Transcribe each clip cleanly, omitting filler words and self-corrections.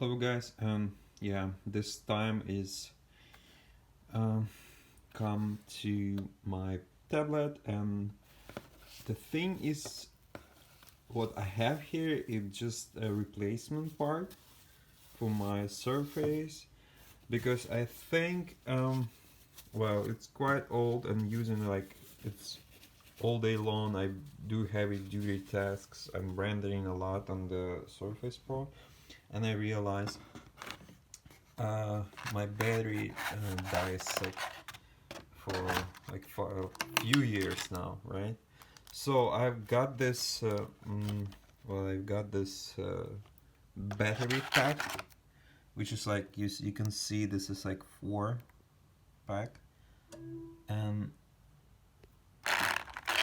Hello guys, yeah, this time is come to my tablet, and the thing is what I have here is just a replacement part for my Surface, because I think well, it's quite old and using it's all day long. I do heavy duty tasks. I'm rendering a lot on the Surface Pro, and I realized my battery dies for a few years now, right? So I've got this battery pack, which is like you can see this is like 4 pack, and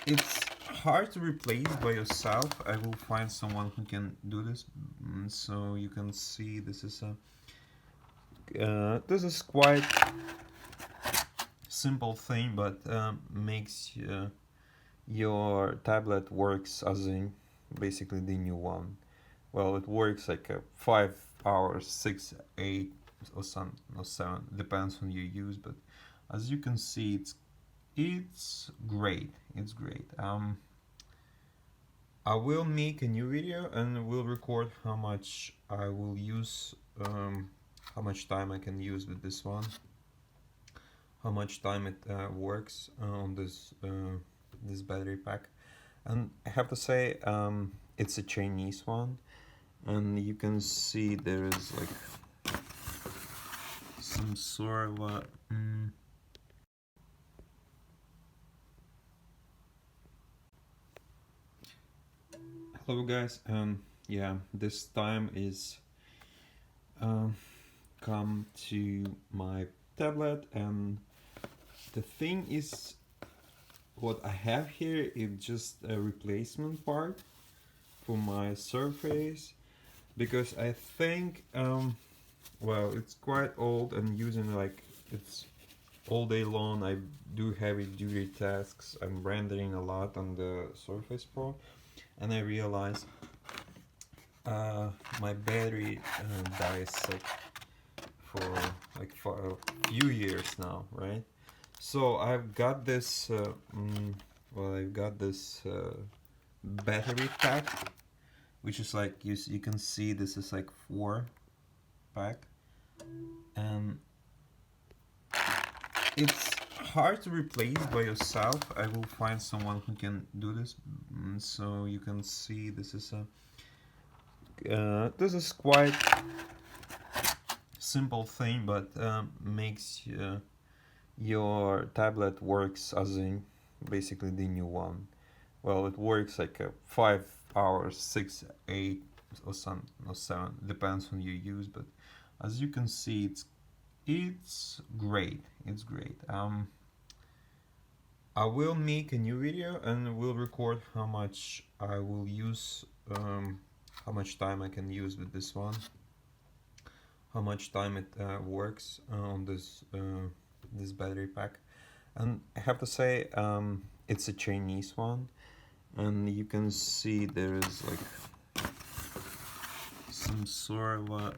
it's hard to replace by yourself. I will find someone who can do this. So you can see this is quite simple thing, but makes your tablet works as in basically the new one. Well, it works like 5 hours, 6, 8, or 7, depends on your use. But as you can see, it's great. It's great. I will make a new video and will record how much I will use, how much time I can use with this one, how much time it works on this battery pack. And I have to say, it's a Chinese one, and you can see there is like some sort of a Hello guys, yeah, this time is come to my tablet, and the thing is what I have here is just a replacement part for my Surface, because I think well, it's quite old and using it's all day long. I do heavy duty tasks. I'm rendering a lot on the Surface Pro, and I realized my battery dies for a few years now, right? So I've got this battery pack, which is like you can see this is like 4 pack, and it's hard to replace by yourself. I will find someone who can do this. So you can see this is quite simple thing, but makes your tablet works as in basically the new one. Well, it works like 5 hours, 6, 8, or 7, depends on your use. But as you can see, it's great. It's great. I will make a new video and will record how much I will use, how much time I can use with this one, how much time it works on this battery pack. And I have to say, it's a Chinese one, and you can see there is like some sort of a